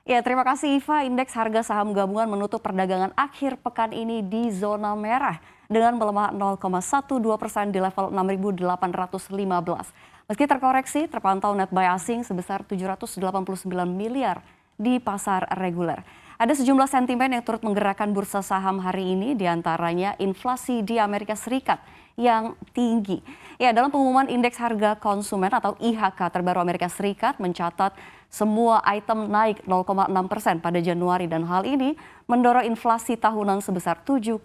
Ya, terima kasih Iva. Indeks harga saham gabungan menutup perdagangan akhir pekan ini di zona merah dengan melemah 0,12% di level 6.815. Meski terkoreksi, terpantau net buy asing sebesar 789 miliar di pasar reguler. Ada sejumlah sentimen yang turut menggerakkan bursa saham hari ini, diantaranya inflasi di Amerika Serikat yang tinggi. Ya, dalam pengumuman indeks harga konsumen atau IHK terbaru Amerika Serikat mencatat semua item naik 0,6% pada Januari dan hal ini mendorong inflasi tahunan sebesar 7,5%.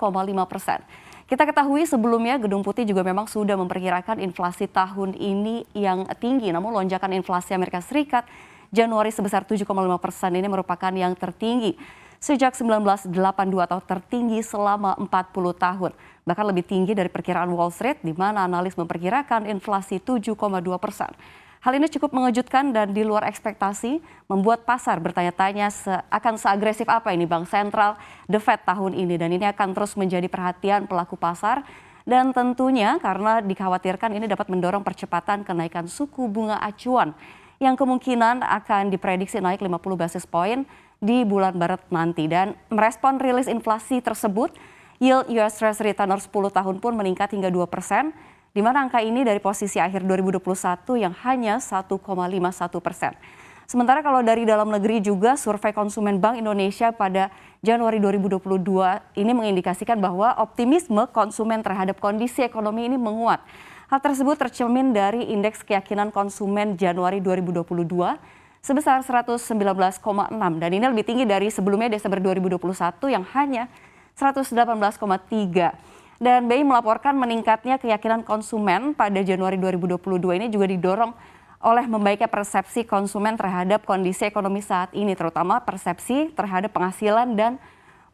Kita ketahui sebelumnya Gedung Putih juga memang sudah memperkirakan inflasi tahun ini yang tinggi, namun lonjakan inflasi Amerika Serikat Januari sebesar 7,5% ini merupakan yang tertinggi sejak 1982 atau tertinggi selama 40 tahun. Bahkan lebih tinggi dari perkiraan Wall Street di mana analis memperkirakan inflasi 7,2%. Hal ini cukup mengejutkan dan di luar ekspektasi, membuat pasar bertanya-tanya akan seagresif apa ini Bank Sentral The Fed tahun ini. Dan ini akan terus menjadi perhatian pelaku pasar dan tentunya karena dikhawatirkan ini dapat mendorong percepatan kenaikan suku bunga acuan yang kemungkinan akan diprediksi naik 50 basis poin di bulan Maret nanti. Dan merespon rilis inflasi tersebut, yield US Treasury tenor 10 tahun pun meningkat hingga 2%, di mana angka ini dari posisi akhir 2021 yang hanya 1,51%. Sementara kalau dari dalam negeri juga, survei konsumen Bank Indonesia pada Januari 2022 ini mengindikasikan bahwa optimisme konsumen terhadap kondisi ekonomi ini menguat. Hal tersebut tercermin dari indeks keyakinan konsumen Januari 2022 sebesar 119,6 dan ini lebih tinggi dari sebelumnya Desember 2021 yang hanya 118,3. Dan BI melaporkan meningkatnya keyakinan konsumen pada Januari 2022 ini juga didorong oleh membaiknya persepsi konsumen terhadap kondisi ekonomi saat ini, terutama persepsi terhadap penghasilan dan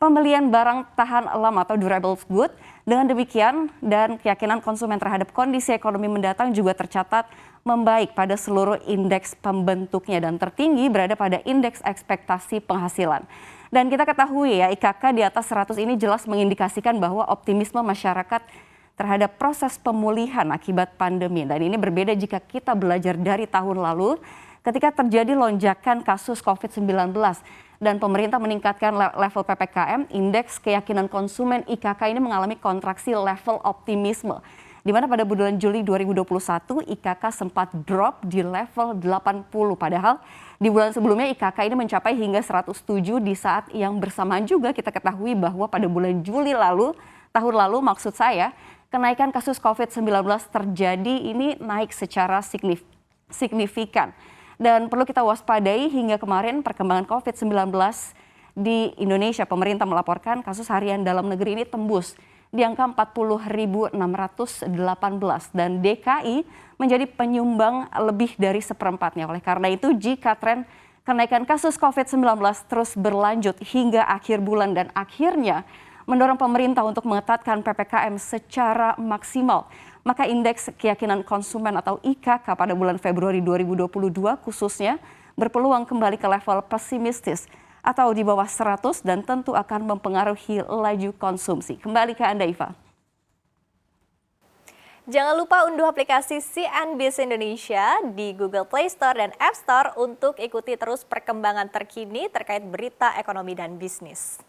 pembelian barang tahan lama atau durable good. Dengan demikian dan keyakinan konsumen terhadap kondisi ekonomi mendatang juga tercatat membaik pada seluruh indeks pembentuknya dan tertinggi berada pada indeks ekspektasi penghasilan. Dan kita ketahui ya IKK di atas 100 ini jelas mengindikasikan bahwa optimisme masyarakat terhadap proses pemulihan akibat pandemi. Dan ini berbeda jika kita belajar dari tahun lalu ketika terjadi lonjakan kasus COVID-19 dan pemerintah meningkatkan level PPKM, indeks keyakinan konsumen IKK ini mengalami kontraksi level optimisme. Di mana pada bulan Juli 2021 IKK sempat drop di level 80. Padahal di bulan sebelumnya IKK ini mencapai hingga 107 di saat yang bersamaan juga kita ketahui bahwa pada bulan Juli lalu, tahun lalu maksud saya, kenaikan kasus COVID-19 terjadi ini naik secara signifikan. Dan perlu kita waspadai hingga kemarin perkembangan COVID-19 di Indonesia. Pemerintah melaporkan kasus harian dalam negeri ini tembus di angka 40.618 dan DKI menjadi penyumbang lebih dari seperempatnya. Oleh karena itu jika tren kenaikan kasus COVID-19 terus berlanjut hingga akhir bulan dan akhirnya mendorong pemerintah untuk mengetatkan PPKM secara maksimal, maka indeks keyakinan konsumen atau IKK pada bulan Februari 2022 khususnya berpeluang kembali ke level pesimistis atau di bawah 100 dan tentu akan mempengaruhi laju konsumsi. Kembali ke Anda, Iva. Jangan lupa unduh aplikasi CNBC Indonesia di Google Play Store dan App Store untuk ikuti terus perkembangan terkini terkait berita ekonomi dan bisnis.